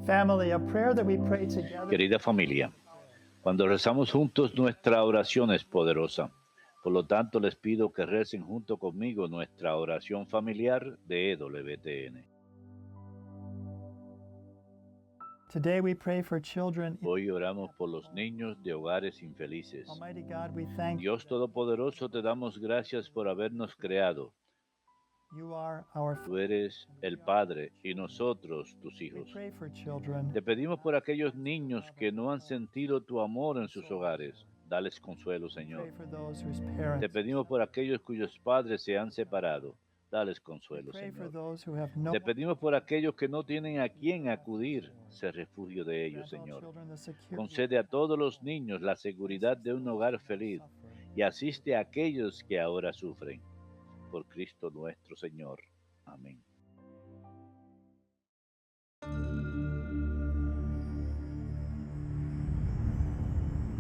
Family, a prayer that we pray together. Querida familia, cuando rezamos juntos nuestra oración es poderosa. Por lo tanto, les pido que recen junto conmigo nuestra oración familiar de EWTN. Today we pray for children. Hoy oramos por los niños de hogares infelices. Almighty God, we thank Dios Todopoderoso, te damos gracias por habernos creado. you are our Tú eres el Padre y nosotros tus We hijos. pray for children. Te pedimos por aquellos niños que no han sentido tu amor en sus hogares. Dales consuelo, Pray Señor. for those whose Te parents. pedimos por aquellos cuyos padres se han separado. Dales We consuelo, pray for Señor. those who have no Te pedimos por aquellos que no tienen a quién acudir. Sé refugio de ellos, grant all Señor. children the security Concede a todos los niños la seguridad de un hogar feliz y asiste a aquellos que ahora sufren. Por Cristo nuestro Señor. Amén.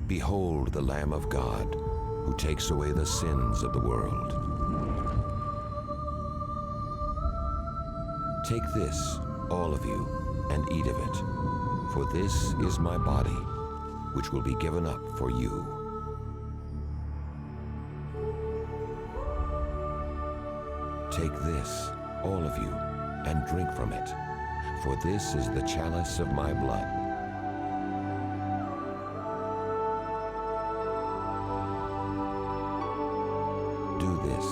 Behold the Lamb of God, who takes away the sins of the world. Take this, all of you, and eat of it, for this is my body, which will be given up for you. Take this, all of you, and drink from it, for this is the chalice of my blood. Do this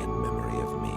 in memory of me.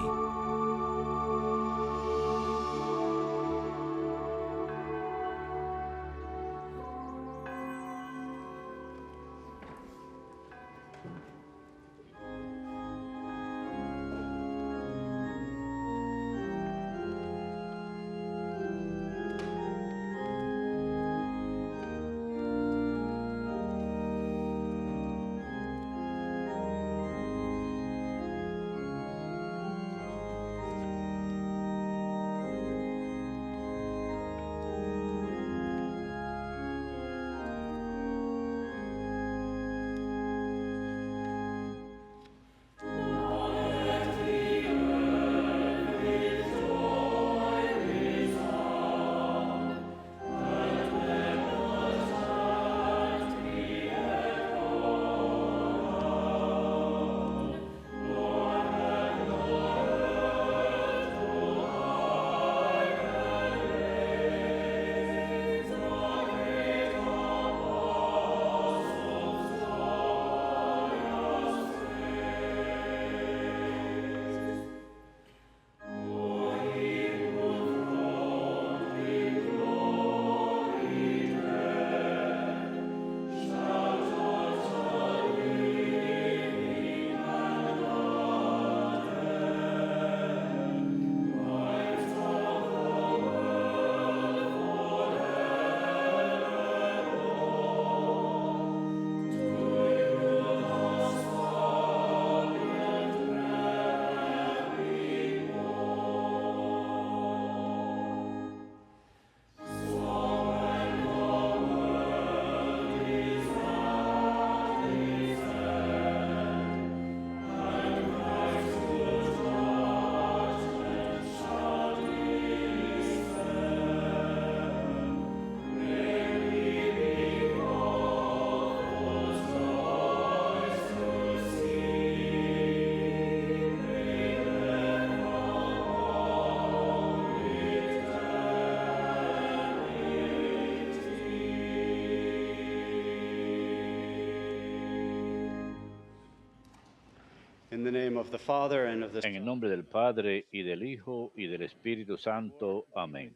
In the name of the Father, and of the En el nombre del Padre, y del Hijo, y del Espíritu Santo. Amén.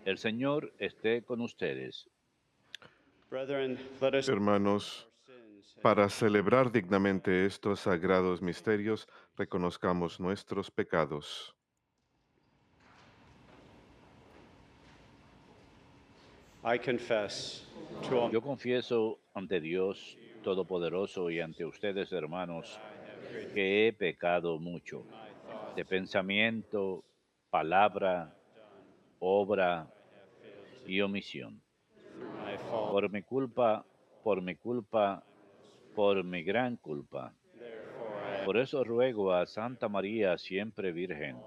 El Señor esté con ustedes. Brethren, let us Hermanos, para celebrar dignamente estos sagrados misterios, reconozcamos nuestros pecados. I confess to Yo confieso ante Dios Todopoderoso y ante ustedes, hermanos, que he pecado mucho, de pensamiento, palabra, obra y omisión. my fault. Por mi culpa, por mi culpa, por mi gran culpa. Por eso ruego a Santa María, siempre Virgen,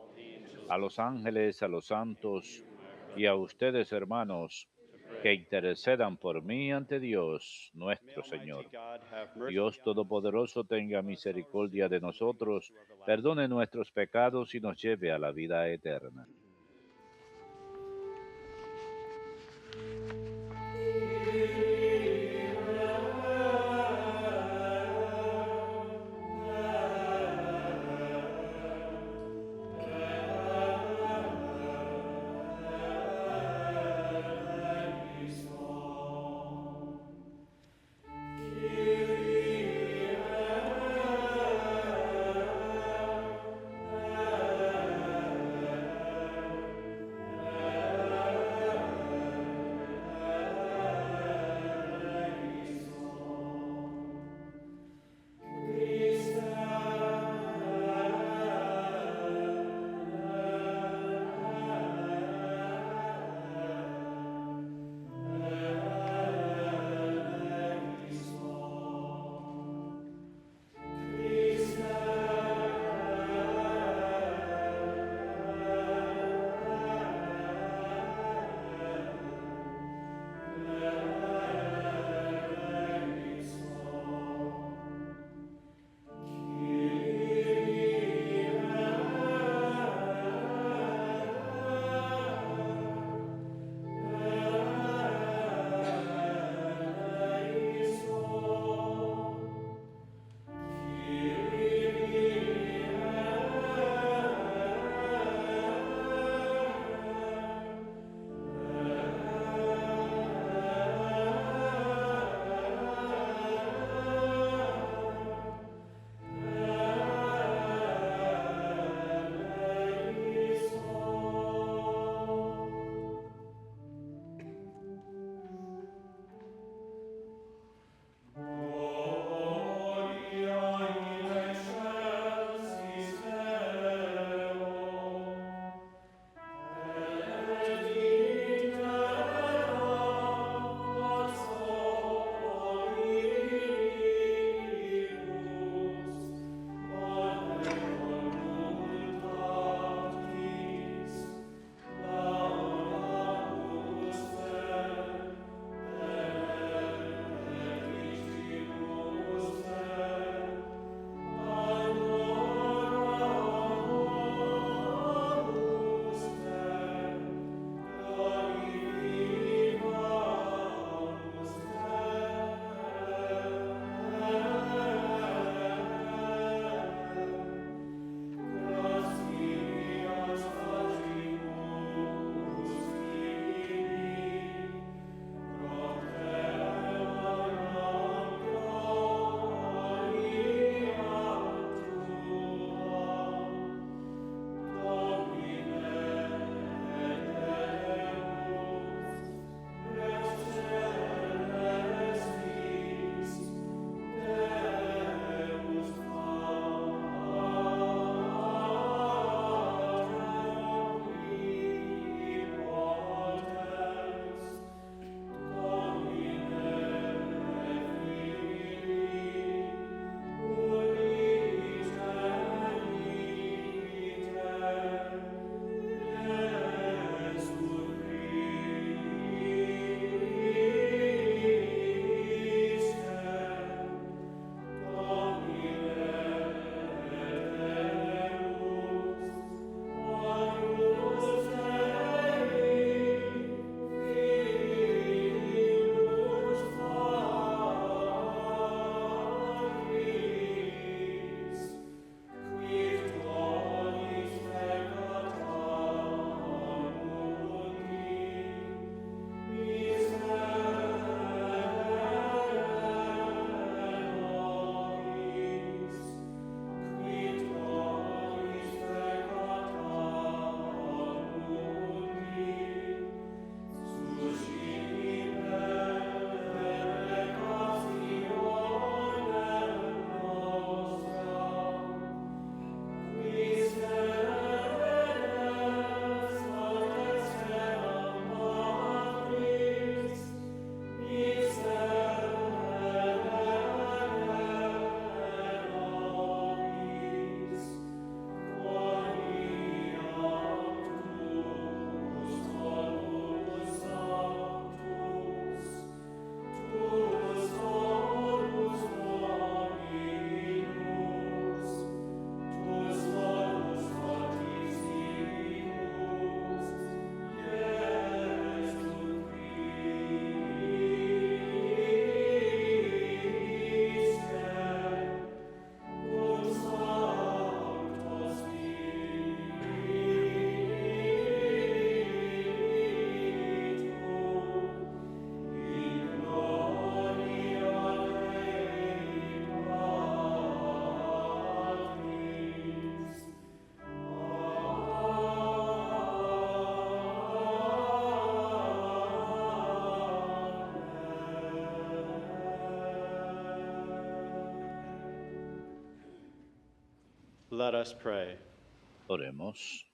a los ángeles, a los santos y a ustedes, hermanos, que intercedan por mí ante Dios nuestro Señor. Dios Todopoderoso tenga misericordia de nosotros, perdone nuestros pecados y nos lleve a la vida eterna. Let us pray. Oremos.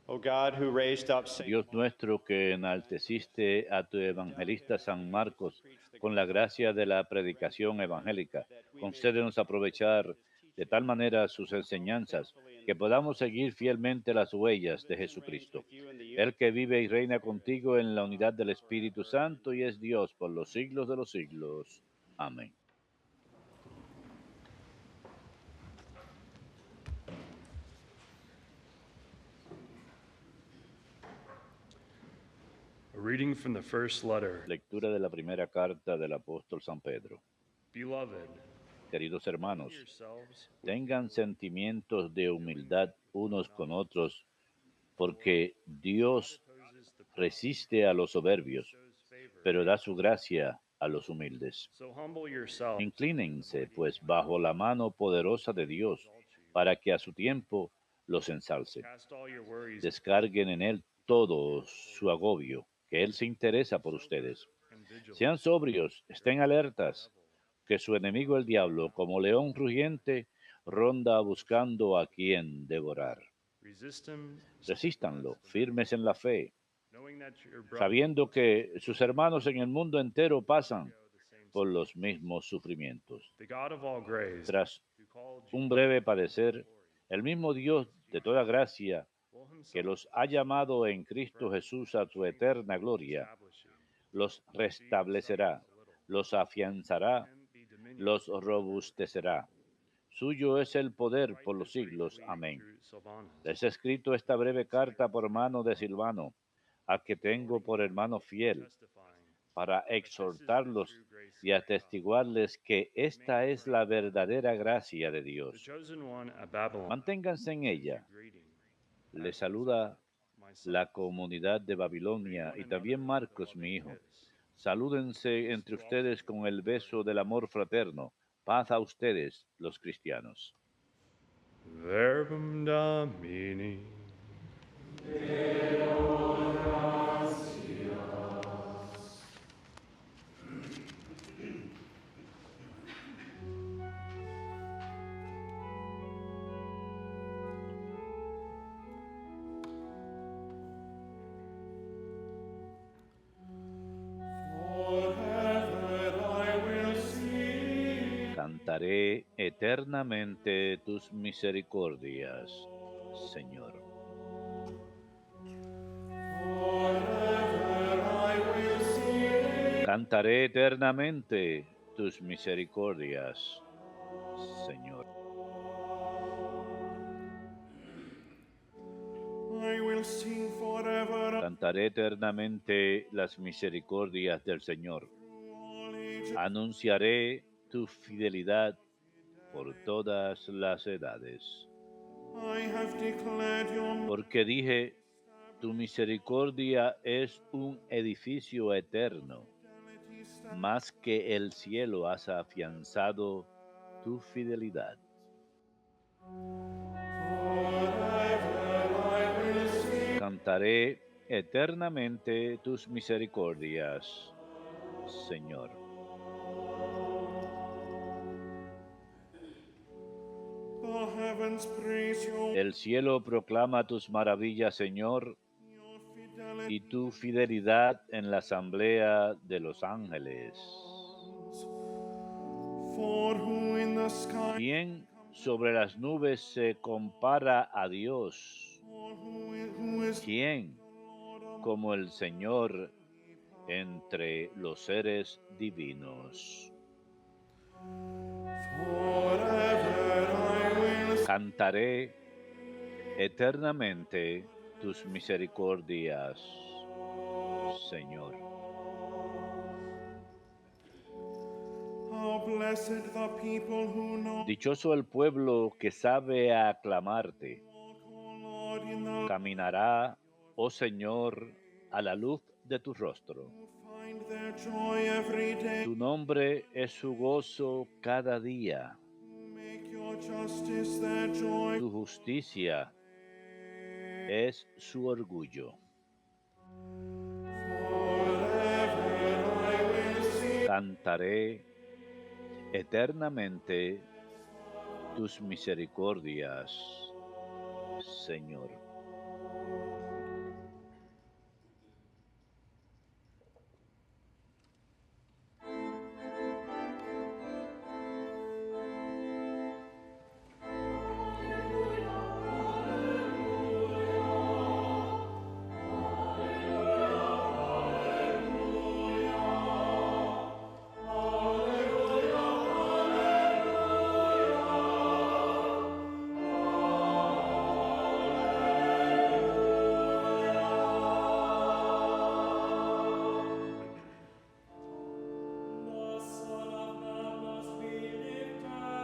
O God, who raised up Saint Dios nuestro, que enalteciste a tu evangelista San Marcos con la gracia de la predicación evangélica, concédenos aprovechar de tal manera sus enseñanzas que podamos seguir fielmente las huellas de Jesucristo, el que vive y reina contigo en la unidad del Espíritu Santo y es Dios por los siglos de los siglos. Amén. A reading from the first letter. Lectura de la primera carta del apóstol San Pedro. Beloved, Queridos hermanos, yourselves tengan sentimientos de humildad unos con otros, porque Dios resiste a los soberbios, pero da su gracia a los humildes. so humble yourselves. Inclínense, pues, bajo la mano poderosa de Dios, para que a su tiempo los ensalce. Cast all your worries Descarguen en Él todo su agobio, que Él se interesa por ustedes. and vigil. Sean sobrios, estén alertas, que su enemigo el diablo, como león rugiente, ronda buscando a quien devorar. Resist him, Resístanlo, firmes en la fe, knowing that your brother sabiendo que sus hermanos en el mundo entero pasan por los mismos sufrimientos. the God of all grace, Tras who called you un breve padecer, el mismo Dios de toda gracia, will himself que los ha llamado en Cristo Jesús a su eterna gloria, establish you, los restablecerá, los afianzará, and be dominion. los robustecerá. Suyo es el poder por los siglos. Amén. Through Silvanus. Les he escrito esta breve carta por mano de Silvano, a que tengo por hermano fiel, Testifying para exhortarlos y atestiguarles que esta es la verdadera gracia de the Dios. chosen one at Babylon. Manténganse en ella. Greeting. Les saluda My son, la comunidad de Babilonia y también Marcos, mi hijo. Salúdense entre ustedes con el beso del amor fraterno. Paz a ustedes, los cristianos. Verbum Domini. Cantaré eternamente tus misericordias, Señor. Cantaré eternamente tus misericordias, Señor. I will sing forever Cantaré eternamente las misericordias del Señor. all ages. Anunciaré tu fidelidad por todas las edades. I have declared your Porque dije, tu misericordia es un edificio eterno. Más que el cielo has afianzado tu fidelidad. Cantaré eternamente tus misericordias, Señor. The heavens praise your El cielo proclama tus maravillas, Señor, fidelity. y tu fidelidad en la asamblea de los ángeles. For who in the sky, ¿Quién sobre las nubes se compara a Dios? or who is ¿Quién como el Señor entre los seres divinos? forever I will Cantaré eternamente tus misericordias, Señor. How blessed the people who know, Dichoso el pueblo que sabe aclamarte. O Lord, in the Caminará, oh Señor, a la luz de tu rostro. find their joy every day. Tu nombre es su gozo cada día. Make your justice their joy. Tu justicia es su orgullo. Cantaré eternamente tus misericordias, Señor.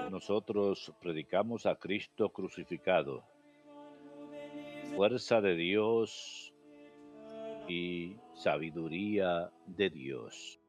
Nosotros predicamos a Cristo crucificado, fuerza de Dios y sabiduría de Dios.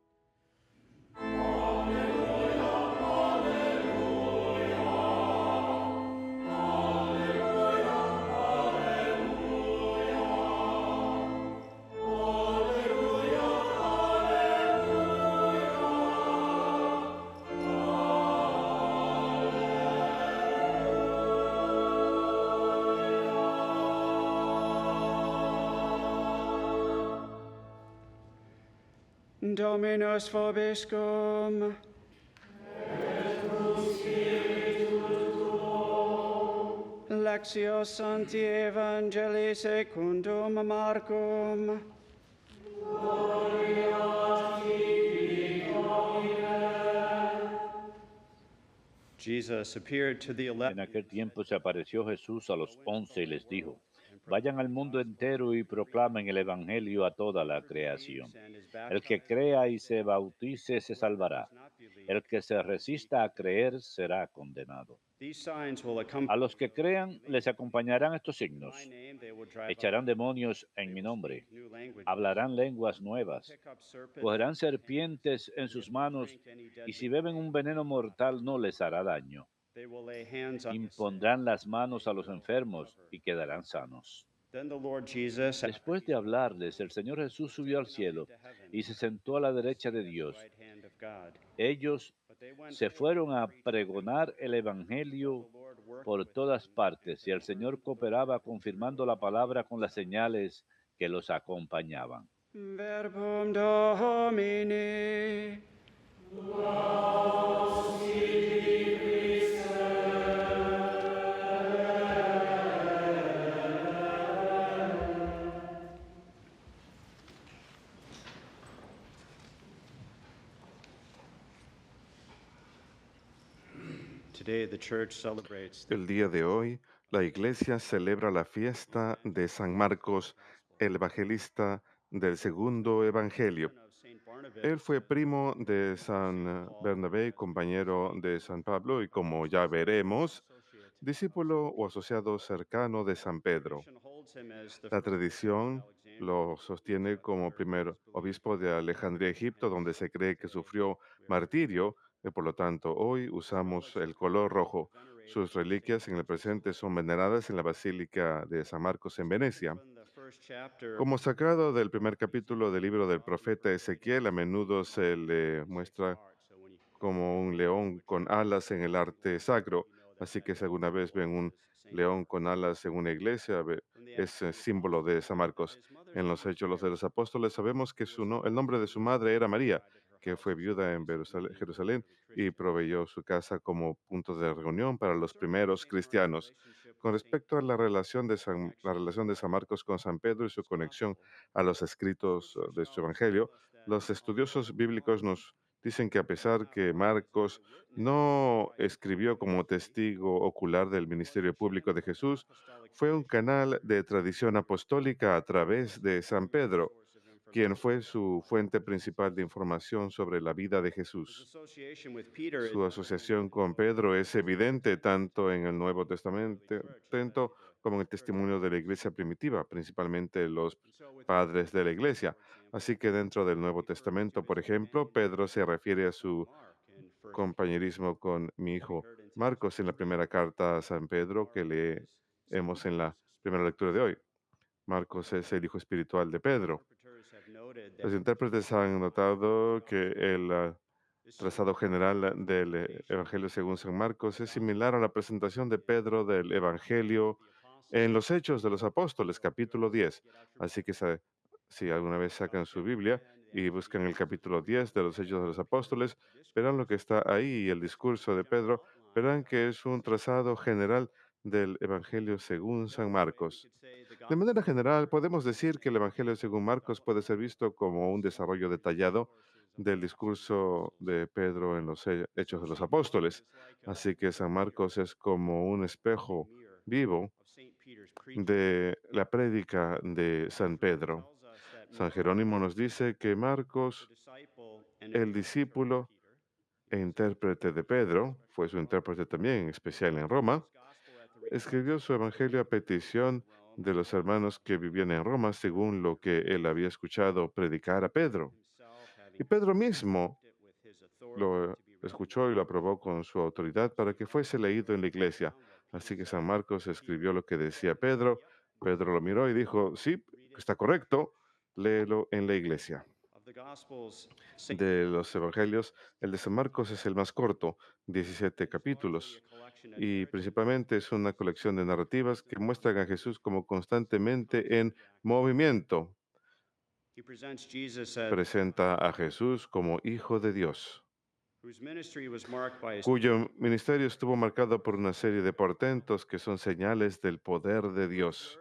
Dominus vobiscum. Lectio Sancti Evangelii secundum Marcum. Jesus appeared to the En 11 aquel tiempo se apareció Jesús a los 11 y les dijo: vayan al mundo entero y proclamen el Evangelio a toda la creación. El que crea y se bautice se salvará. El que se resista a creer será condenado. These signs will accompany A los que crean les acompañarán estos signos. my name, they will drive Echarán out demonios en mi nombre. new languages. Hablarán lenguas nuevas. Pick up serpents. Cogerán serpientes en sus manos y si beben un veneno mortal no les hará daño. They will lay hands on the sick. Impondrán las manos a los enfermos y quedarán sanos. Then the Lord Jesus, Después de hablarles, el Señor Jesús subió al cielo y se sentó a la derecha de Dios. right hand of God. Ellos But they went se fueron a pregonar el Evangelio por todas partes y el Señor cooperaba confirmando la palabra con las señales que los acompañaban. Verbum Domini. Today the church celebrates the El día de hoy, la iglesia celebra la fiesta de San Marcos, el evangelista del segundo evangelio. of Saint Barnabas. Él fue primo de San Bernabé, compañero de San Pablo y, como ya veremos, discípulo o asociado cercano de San Pedro. Holds him as the La first tradición lo sostiene como primer obispo de Alejandría, Egipto, donde se cree que sufrió martirio y por lo tanto hoy usamos el color rojo. Sus reliquias en el presente son veneradas en la Basílica de San Marcos en Venecia. in the first chapter. Como sacado del primer capítulo del libro del profeta Ezequiel, a menudo se le muestra So when you como un león con alas en el arte sacro. Así que si alguna vez ven un león con alas en una iglesia, es símbolo de San Marcos. En los Hechos de los Apóstoles sabemos que el nombre de su madre era María, que fue viuda en Jerusalén y proveyó su casa como punto de reunión para los primeros cristianos. Con respecto a la relación de San Marcos con San Pedro y su conexión a los escritos de su evangelio, los estudiosos bíblicos nos dicen que a pesar que Marcos no escribió como testigo ocular del ministerio público de Jesús, fue un canal de tradición apostólica a través de San Pedro, quien fue su fuente principal de información sobre la vida de Jesús. association with Peter Su asociación con Pedro es evidente tanto en el Nuevo Testamento como en el testimonio de la iglesia primitiva, principalmente los padres de la iglesia. Así que dentro del Nuevo Testamento, por ejemplo, Pedro se refiere a su compañerismo con mi hijo Marcos en la primera carta a San Pedro que leemos en la primera lectura de hoy. Marcos es el hijo espiritual de Pedro. interpreters have noted Los that intérpretes han notado que el trazado general del Evangelio según San Marcos es similar a la presentación de Pedro del Evangelio en los Hechos de los Apóstoles, capítulo 10. Así que si alguna vez sacan su Biblia y buscan el capítulo 10 de los Hechos de los Apóstoles, verán lo que está ahí y el discurso de Pedro, verán que es un trazado general del Evangelio según San Marcos. De manera general, podemos decir que el Evangelio según Marcos puede ser visto como un desarrollo detallado del discurso de Pedro en los Hechos de los Apóstoles. Así que San Marcos es como un espejo vivo de la prédica de San Pedro. San Jerónimo nos dice que Marcos, el discípulo e intérprete de Pedro, fue su intérprete también, en especial en Roma, escribió su evangelio a petición de los hermanos que vivían en Roma, según lo que él había escuchado predicar a Pedro. Y Pedro mismo lo escuchó y lo aprobó con su autoridad para que fuese leído en la iglesia. Así que San Marcos escribió lo que decía Pedro. Pedro lo miró y dijo, sí, está correcto, léelo en la iglesia. De los evangelios, el de San Marcos es el más corto, 17 capítulos, y principalmente es una colección de narrativas que muestran a Jesús como constantemente en movimiento. Presenta a Jesús como Hijo de Dios, cuyo ministerio estuvo marcado por una serie de portentos que son señales del poder de Dios.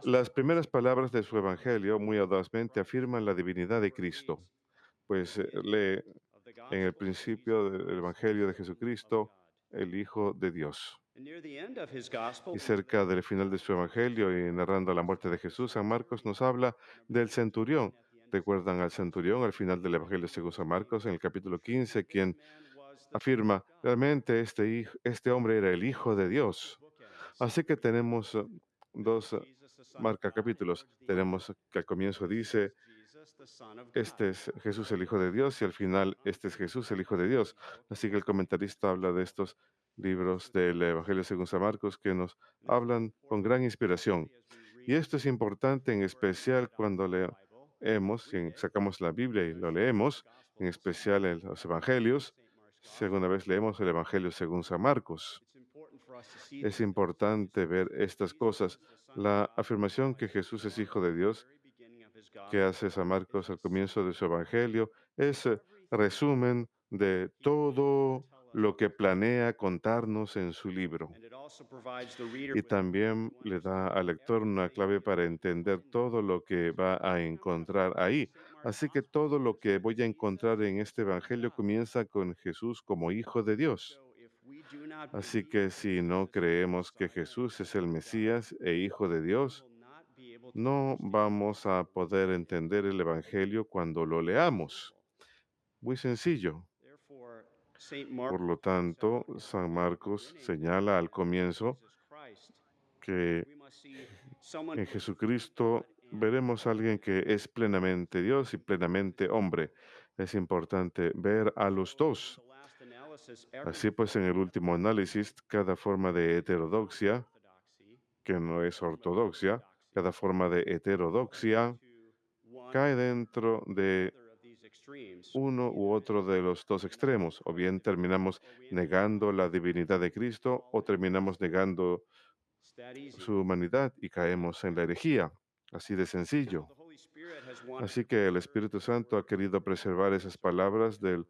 Las primeras palabras de su evangelio muy audazmente afirman la divinidad de Cristo, pues lee en el principio del evangelio de Jesucristo, el Hijo de Dios. Y cerca del final de su evangelio y narrando la muerte de Jesús, San Marcos nos habla del centurión. ¿Recuerdan al centurión al final del evangelio según San Marcos, en el capítulo 15, quien afirma, realmente este hombre era el Hijo de Dios? Así que tenemos dos marca capítulos. Tenemos que al comienzo dice, este es Jesús el Hijo de Dios, y al final, este es Jesús el Hijo de Dios. Así que el comentarista habla de estos libros del Evangelio según San Marcos que nos hablan con gran inspiración. Y esto es importante en especial cuando leemos, si sacamos la Biblia y lo leemos, en especial en los Evangelios, si alguna vez leemos el Evangelio según San Marcos. Es importante ver estas cosas. La afirmación que Jesús es Hijo de Dios que hace San Marcos al comienzo de su Evangelio es resumen de todo lo que planea contarnos en su libro. Y también le da al lector una clave para entender todo lo que va a encontrar ahí. Así que todo lo que voy a encontrar en este Evangelio comienza con Jesús como Hijo de Dios. Así que si no creemos que Jesús es el Mesías e Hijo de Dios, no vamos a poder entender el Evangelio cuando lo leamos. Muy sencillo. Por lo tanto, San Marcos señala al comienzo que en Jesucristo veremos a alguien que es plenamente Dios y plenamente hombre. Es importante ver a los dos. Así pues, en el último análisis, cada forma de heterodoxia, que no es ortodoxia, cada forma de heterodoxia cae dentro de uno u otro de los dos extremos, o bien terminamos negando la divinidad de Cristo o terminamos negando su humanidad y caemos en la herejía. Así de sencillo. Así que el Espíritu Santo ha querido preservar esas palabras del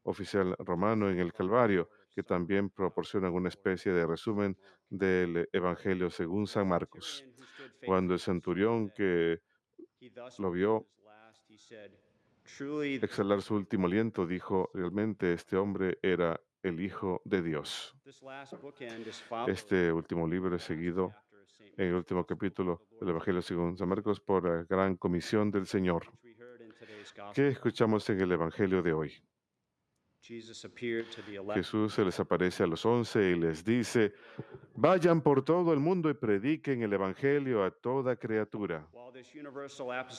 oficial romano en el Calvario, que también proporcionan una especie de resumen del Evangelio según San Marcos. Cuando el centurión que lo vio exhalar su último aliento, dijo, realmente este hombre era el Hijo de Dios. Este último libro es seguido en el último capítulo del Evangelio según San Marcos por la gran comisión del Señor. ¿Qué escuchamos en el Evangelio de hoy? Jesús se les aparece a los 11 y les dice, vayan por todo el mundo y prediquen el Evangelio a toda criatura.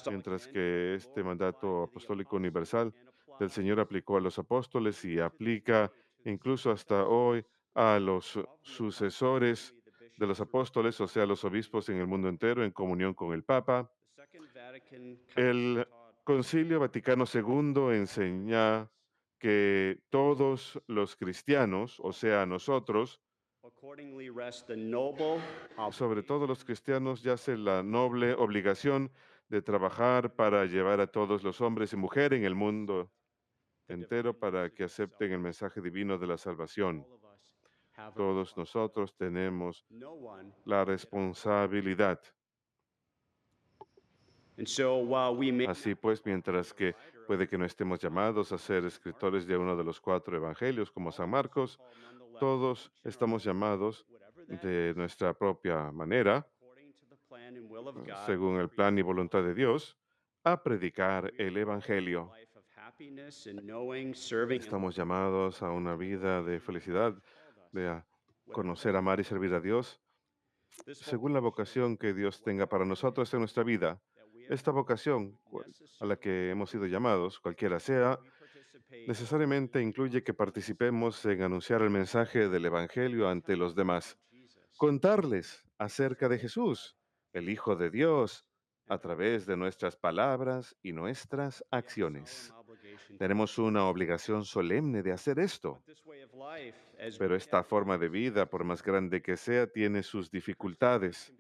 Mientras que este mandato apostólico universal del Señor aplicó a los apóstoles y aplica incluso hasta hoy a los sucesores de los apóstoles, o sea, los obispos en el mundo entero, en comunión con el Papa. El Concilio Vaticano II enseña que todos los cristianos, o sea, nosotros, accordingly rest the noble sobre todo los cristianos, yace la noble obligación de trabajar para llevar a todos los hombres y mujeres en el mundo entero para que acepten el mensaje divino de la salvación. Todos nosotros tenemos no one. la responsabilidad. And so while we may Así pues, mientras que puede que no estemos llamados a ser escritores de uno de los 4 evangelios como San Marcos, todos estamos llamados de nuestra propia manera, according to the plan and will of God, según el plan y voluntad de Dios, a predicar el evangelio. life of happiness and knowing, serving, and Estamos llamados a una vida de felicidad, de conocer, amar y servir a Dios, según la vocación que Dios tenga para nosotros en nuestra vida. Esta vocación a la que hemos sido llamados, cualquiera sea, necesariamente incluye que participemos en anunciar el mensaje del Evangelio ante los demás, contarles acerca de Jesús, el Hijo de Dios, a través de nuestras palabras y nuestras acciones. Tenemos una obligación solemne de hacer esto, this way of life, as pero esta forma de vida, por más grande que sea, tiene sus dificultades.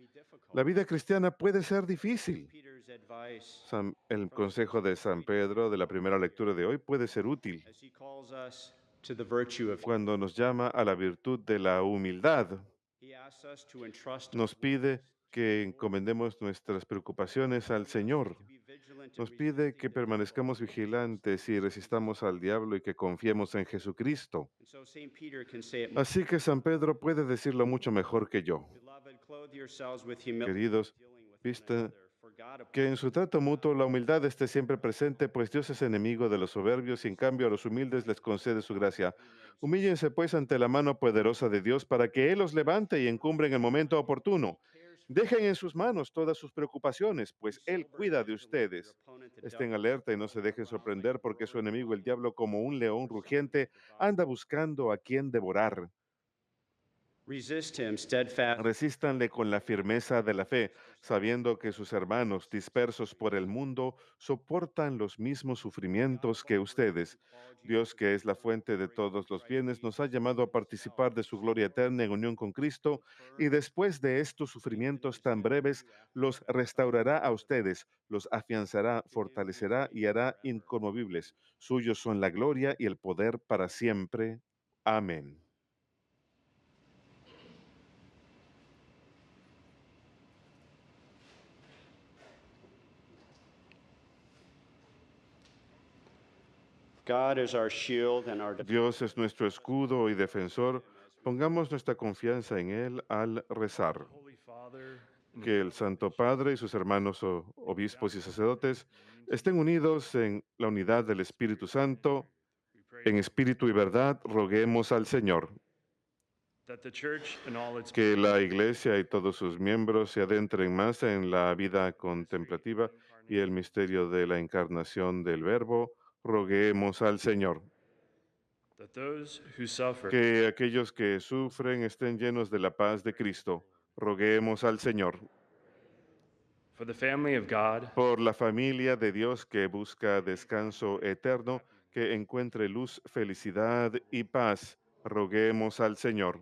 La vida cristiana puede ser difícil. Peter's advice El consejo de San Pedro de la primera lectura de hoy puede ser útil as he calls us to the virtue of cuando nos llama a la virtud de la humildad. he asks us to entrust Nos pide que encomendemos nuestras preocupaciones al Señor. be vigilant Nos pide que permanezcamos vigilantes y resistamos al diablo y que confiemos en Jesucristo. and so St. Peter can say it Así que San Pedro puede decirlo mucho mejor que yo. beloved, clothe yourselves with humility, Queridos, dealing with vista one another, for God que en su trato mutuo la humildad esté siempre presente, pues Dios es enemigo de los soberbios y en cambio a los humildes les concede su gracia. Humíllense pues ante la mano poderosa de Dios para que Él los levante y encumbre en el momento oportuno. Dejen en sus manos todas sus preocupaciones, pues Él cuida de ustedes. Estén alerta y no se dejen sorprender porque su enemigo el diablo, como un león rugiente, anda buscando a quien devorar. resist him steadfast Resístanle con la firmeza de la fe, sabiendo que sus hermanos dispersos por el mundo soportan los mismos sufrimientos que ustedes. Dios, que es la fuente de todos los bienes, nos ha llamado a participar de su gloria eterna en unión con Cristo y después de estos sufrimientos tan breves, los restaurará a ustedes, los afianzará, fortalecerá y hará inconmovibles. Suyos son la gloria y el poder para siempre. Amén. God is our shield and our defense. Dios es nuestro escudo y defensor. Pongamos nuestra confianza en Él al rezar. Holy Father, Que el Santo Padre y sus hermanos obispos y sacerdotes estén unidos en la unidad del Espíritu Santo. En espíritu y verdad, roguemos al Señor. that the church and all its Que la Iglesia y todos sus miembros se adentren más en la vida contemplativa y el misterio de la encarnación del Verbo. Roguemos al Señor. that those who suffer Que aquellos que sufren estén llenos de la paz de Cristo. Roguemos al Señor. for the family of God, Por la familia de Dios que busca descanso eterno, que encuentre luz, felicidad y paz. Roguemos al Señor.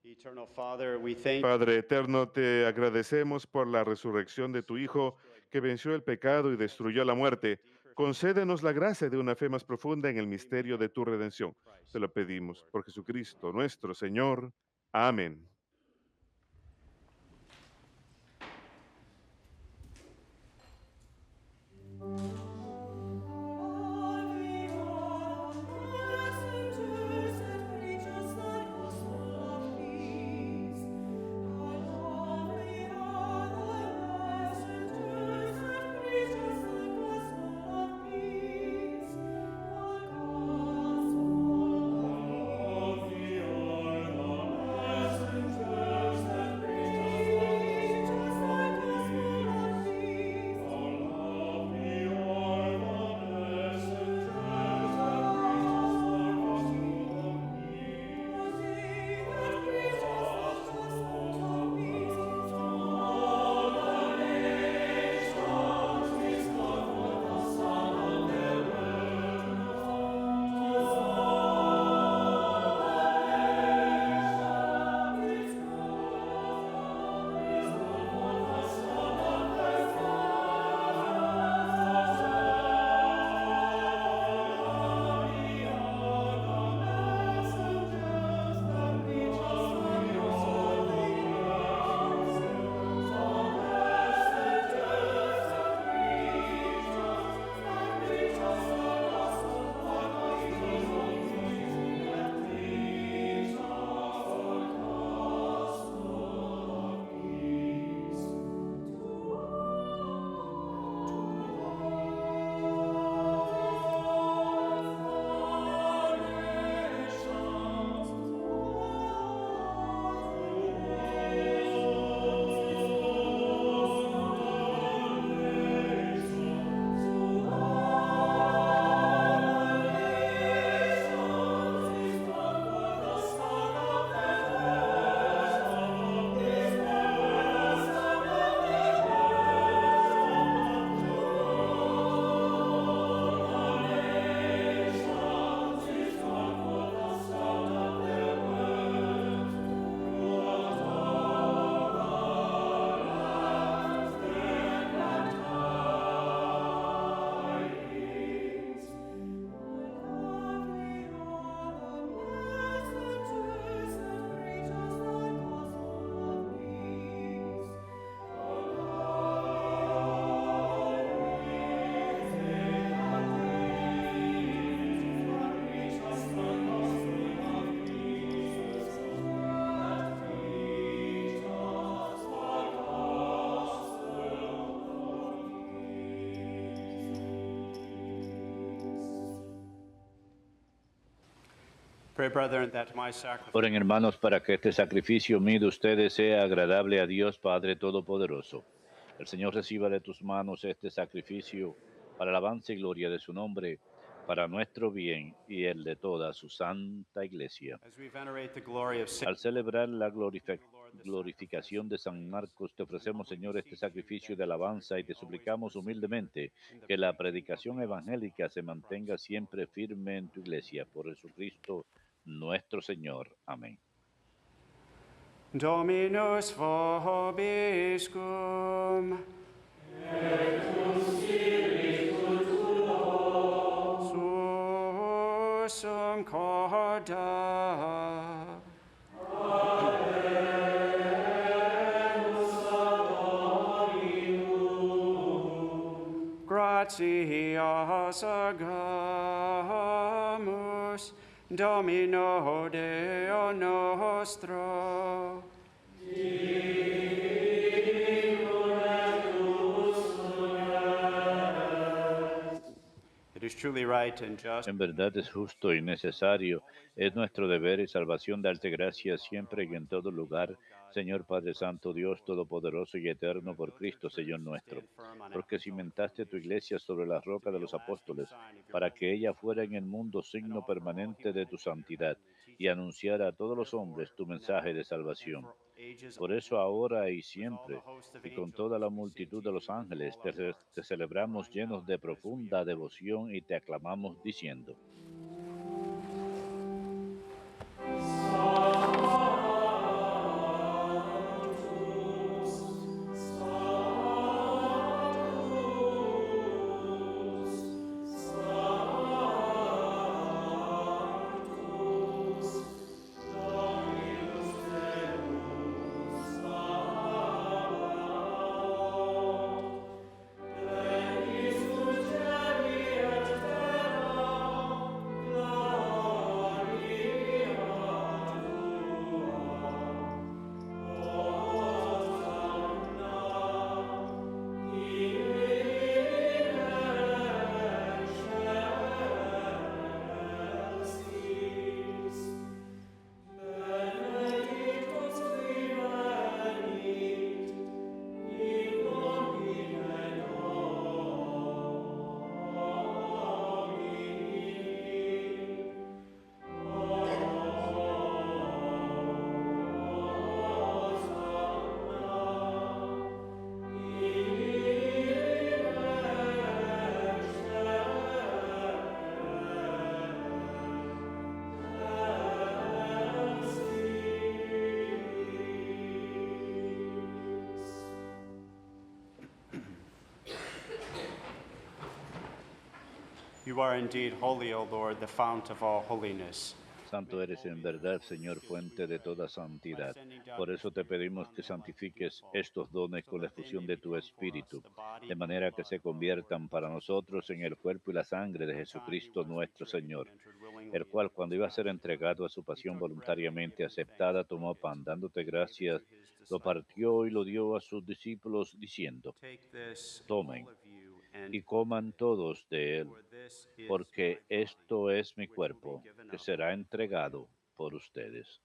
Eternal Father, we thank Padre eterno, te agradecemos por la resurrección de tu Hijo, que venció el pecado y destruyó la muerte. Concédenos la gracia de una fe más profunda en el misterio de tu redención. Te lo pedimos por Jesucristo nuestro Señor. Amén. Pray, brethren, that my sacrifice Oren, hermanos, para que este sacrificio mío de ustedes sea agradable a Dios Padre Todopoderoso. El Señor reciba de tus manos este sacrificio para alabanza y gloria de su nombre, para nuestro bien y el de toda su santa iglesia. as we venerate the glory of Saint Al celebrar la glorificación de San Marcos, te ofrecemos, Señor, este sacrificio de alabanza y te suplicamos humildemente que la predicación evangélica se mantenga siempre firme en tu iglesia. Por Jesucristo nuestro Señor. Amén. Dominus vobiscum. Susum corda. Gratias agamus Domino Deo nostro. It is truly right and just En verdad es justo y necesario, es nuestro deber y salvación darte gracias siempre y en todo lugar, Señor Padre Santo, Dios Todopoderoso y Eterno, por Cristo, Señor nuestro, porque cimentaste tu iglesia sobre la roca de los apóstoles, para que ella fuera en el mundo signo permanente de tu santidad, y anunciara a todos los hombres tu mensaje de salvación. Por eso ahora y siempre, y con toda la multitud de los ángeles, te celebramos llenos de profunda devoción y te aclamamos diciendo: You are indeed holy, O Lord, the fount of all holiness. Santo eres en verdad, Señor, fuente de toda santidad. Por eso te pedimos que santifiques estos dones con la efusión de tu Espíritu, de manera que se conviertan para nosotros en el cuerpo y la sangre de Jesucristo nuestro Señor, el cual, cuando iba a ser entregado a su pasión voluntariamente aceptada, tomó pan, dándote gracias, lo partió y lo dio a sus discípulos, diciendo: Tomen y coman todos de él, porque esto es mi cuerpo, que será entregado por ustedes.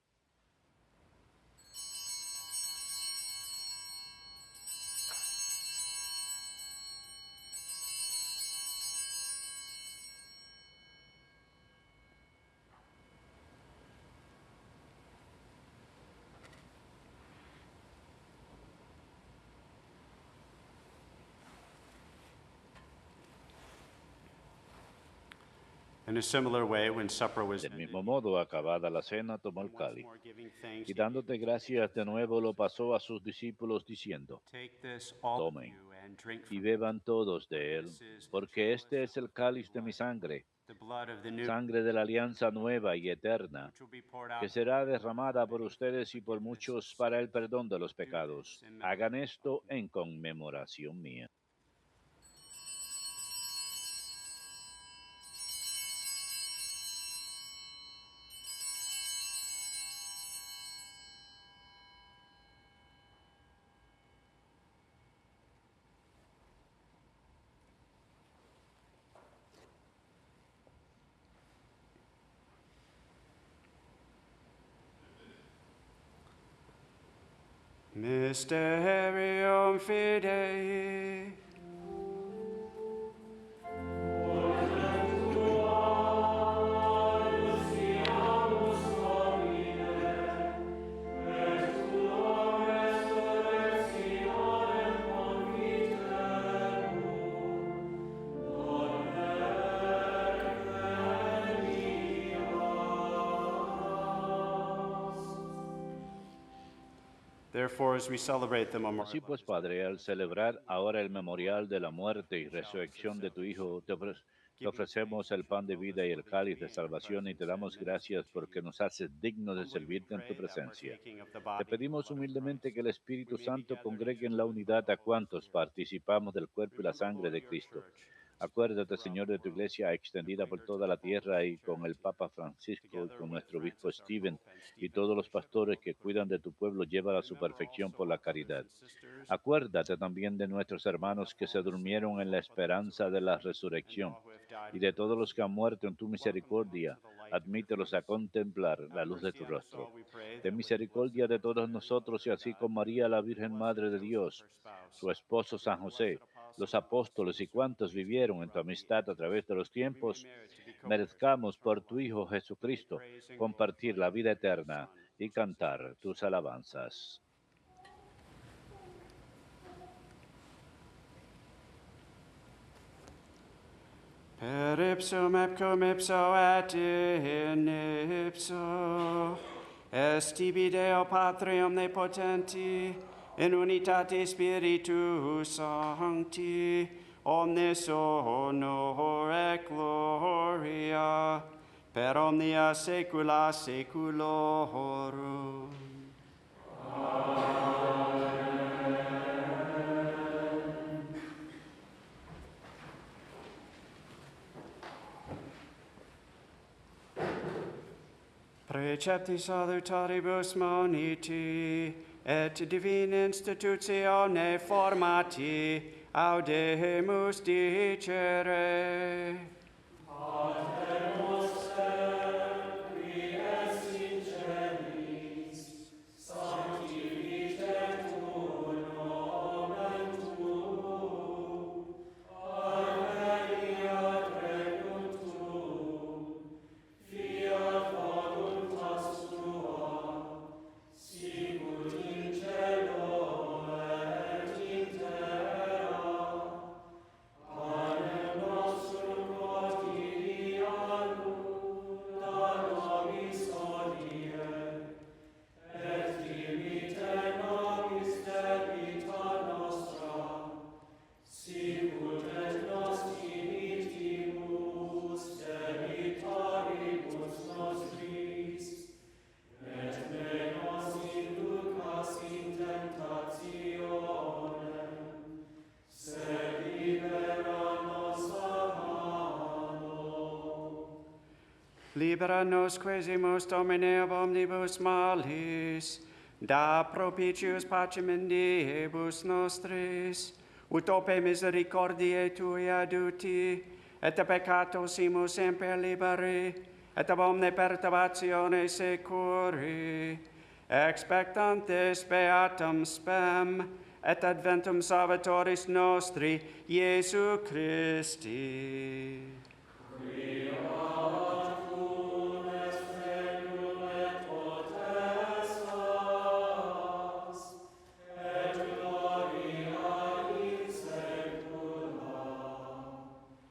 In a similar way, when supper was Del ended, mismo modo, acabada la cena, tomó el cáliz, more giving thanks, y dándote gracias de nuevo lo pasó a sus discípulos, diciendo: take this all of Tomen you and drink y from it. beban todos de él, porque este es el cáliz de mi sangre, The blood of the new sangre de la alianza nueva y eterna, which will be poured que out será derramada por ustedes y por muchos para el perdón de los pecados. Hagan esto en conmemoración mía. Mysterium Fidei. Therefore, as we celebrate the memorial, Así pues, Padre, al celebrar ahora el memorial de la muerte y resurrección de tu Hijo, te ofrecemos el pan de vida y el cáliz de salvación y te damos gracias porque nos haces dignos de servirte en tu presencia. Te pedimos humildemente que el Espíritu Santo congregue en la unidad a cuantos participamos del cuerpo y la sangre de Cristo. Acuérdate, Señor, de tu iglesia extendida por toda la tierra y con el Papa Francisco y con nuestro obispo Stephen y todos los pastores que cuidan de tu pueblo, llévala a su perfección por la caridad. Acuérdate también de nuestros hermanos que se durmieron en la esperanza de la resurrección y de todos los que han muerto en tu misericordia. Admítelos a contemplar la luz de tu rostro. Ten misericordia de todos nosotros y así con María, la Virgen Madre de Dios, su esposo San José, los apóstoles y cuantos vivieron en tu amistad a través de los tiempos, merezcamos por tu Hijo Jesucristo compartir la vida eterna y cantar tus alabanzas. Per ipsum et cum ipso et in ipso, est tibi Deo Patri omnipotenti, in unitate Spiritus Sancti, omnis honor et gloria, per omnia saecula saeculorum. Precepti salutaribus moniti, et divina institutione formati, audemus dicere. Libera nos quesimus Domine ab omnibus malis, da propitius pacem in diebus nostris, ut ope misericordiae Tui aduti, et a peccato simus semper liberi, et ab omne perturbatione securi, expectantes beatum spem, et adventum Salvatoris nostri, Iesu Christi.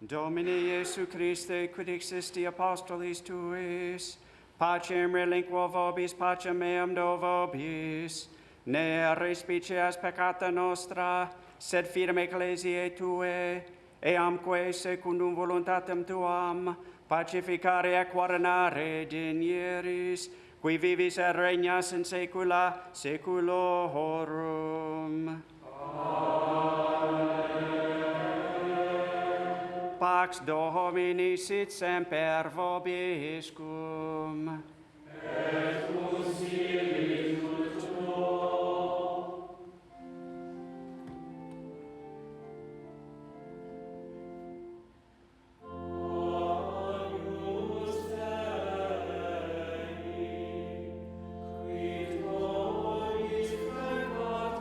Domine Iesu Christe, quid existi apostolis Tuis, pacem relinquo vobis, pacem meam do vobis, ne respicias peccata nostra, sed fidem ecclesiae Tuae, eamque secundum voluntatem Tuam, pacificare et coronare digneris, qui vivis et regnas in saecula saeculorum. Pax Domini sit semper vobiscum. Et cum spiritu tuo. Agnus Dei, quid vobis peccator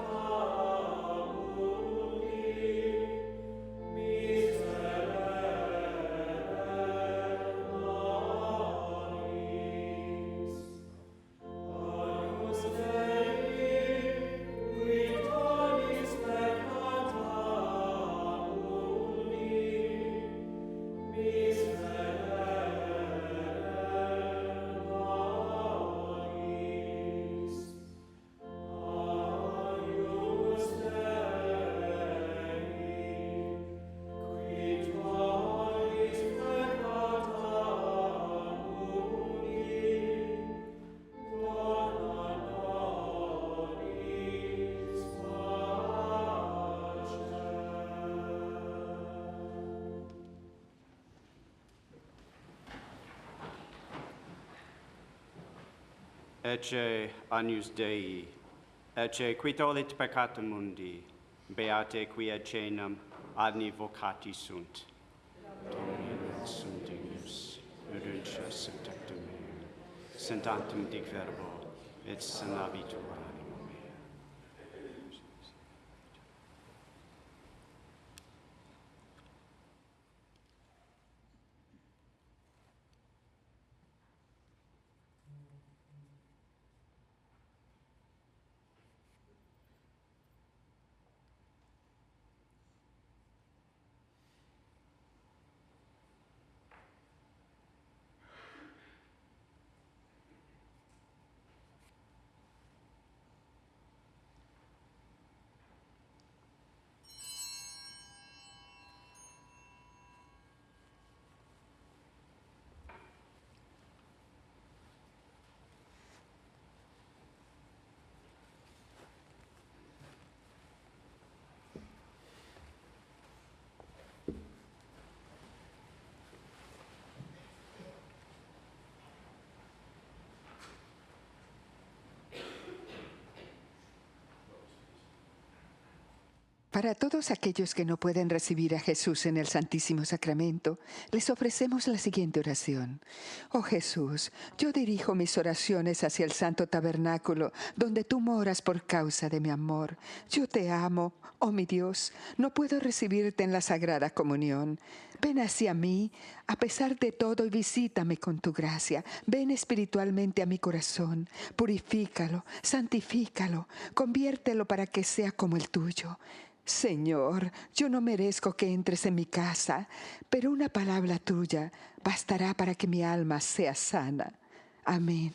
Ecce agnus Dei, ecce qui tollit peccatum mundi, beate qui et cenam adni vocati sunt. Domine sunt dignus, udunces subtectum meum, sentantem dic verbo, et sanabitur animo mea. Para todos aquellos que no pueden recibir a Jesús en el Santísimo Sacramento, les ofrecemos la siguiente oración. Oh Jesús, yo dirijo mis oraciones hacia el Santo Tabernáculo, donde tú moras por causa de mi amor. Yo te amo, oh mi Dios, no puedo recibirte en la Sagrada Comunión. Ven hacia mí, a pesar de todo, y visítame con tu gracia. Ven espiritualmente a mi corazón, purifícalo, santifícalo, conviértelo para que sea como el tuyo. Señor, yo no merezco que entres en mi casa, pero una palabra tuya bastará para que mi alma sea sana. Amén.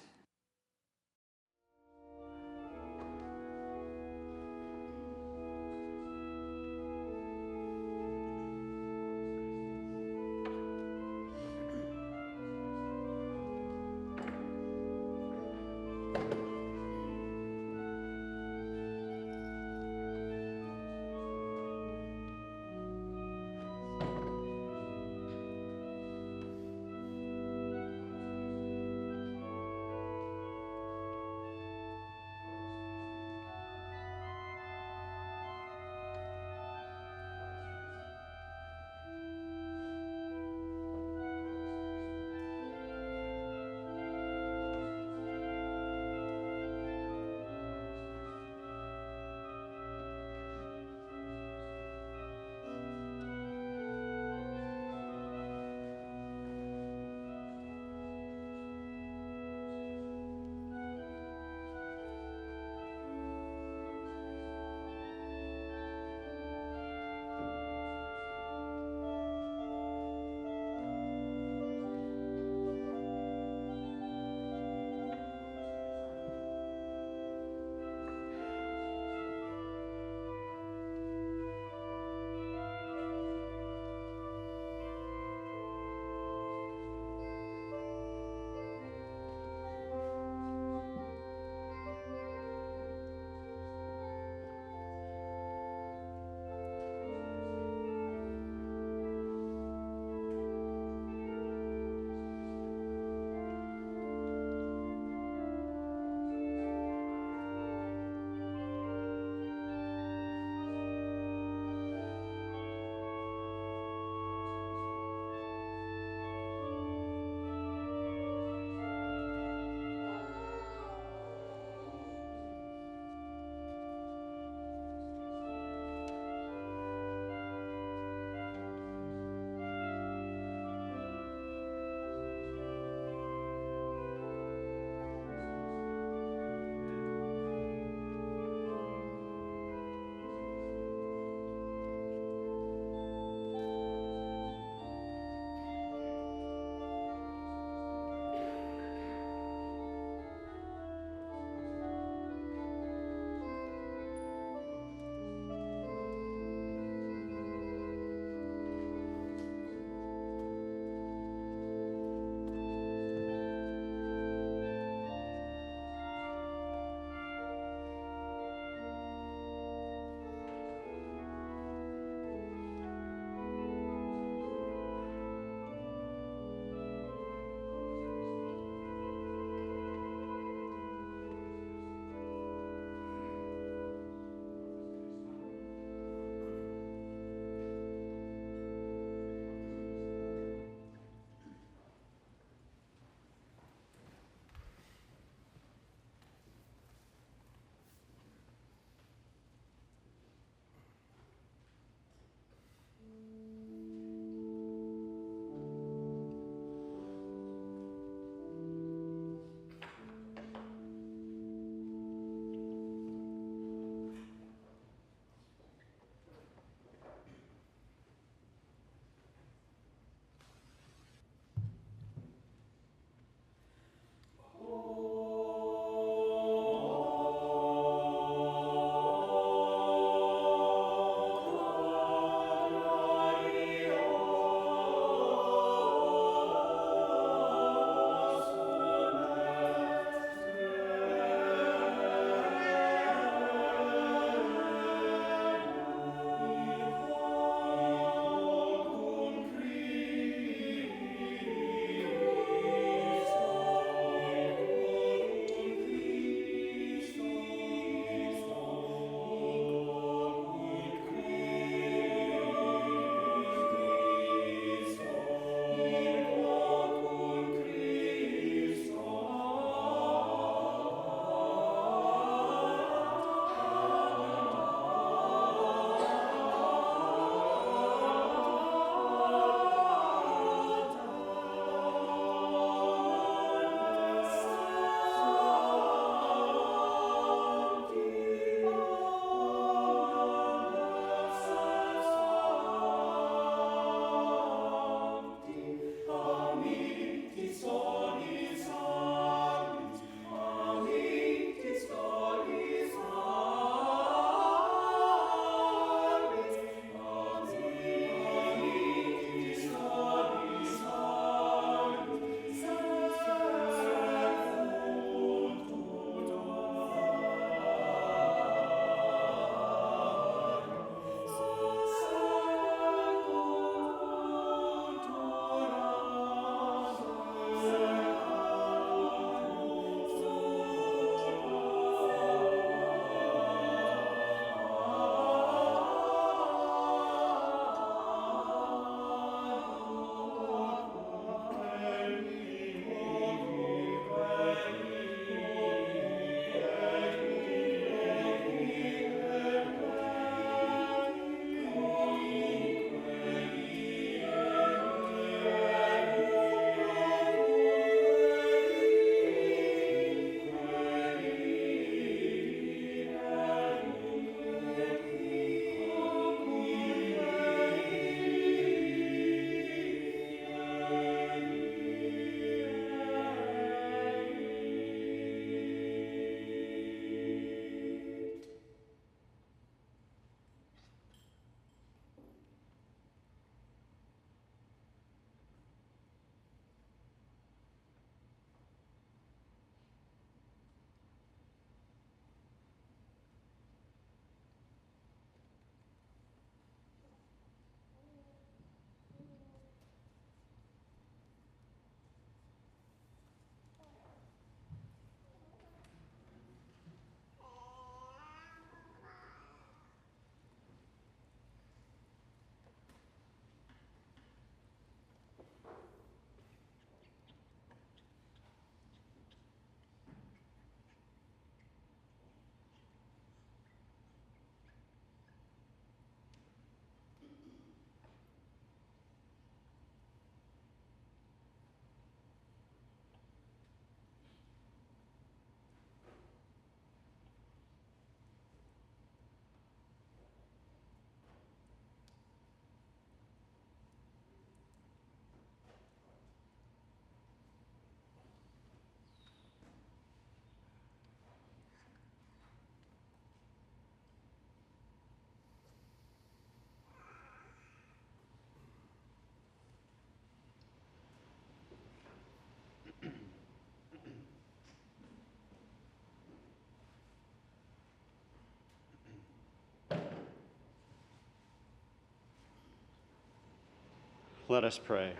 Let us pray.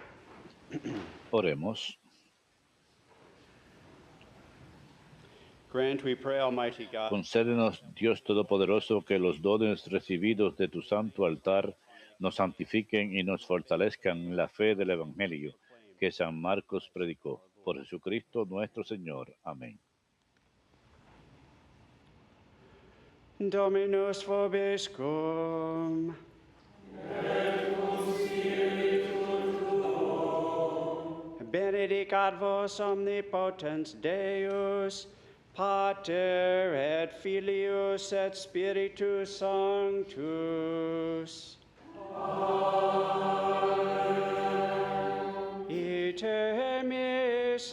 Oremos. Grant, we pray, Almighty God, Concédenos, Dios Todopoderoso, que los dones recibidos de tu santo altar nos santifiquen y nos fortalezcan en la fe del Evangelio que San Marcos predicó. Por Jesucristo nuestro Señor. Amén. Dominus vobiscum. Benedicat vos omnipotens Deus, Pater et Filius et Spiritus Sanctus. Amen. Ite misest.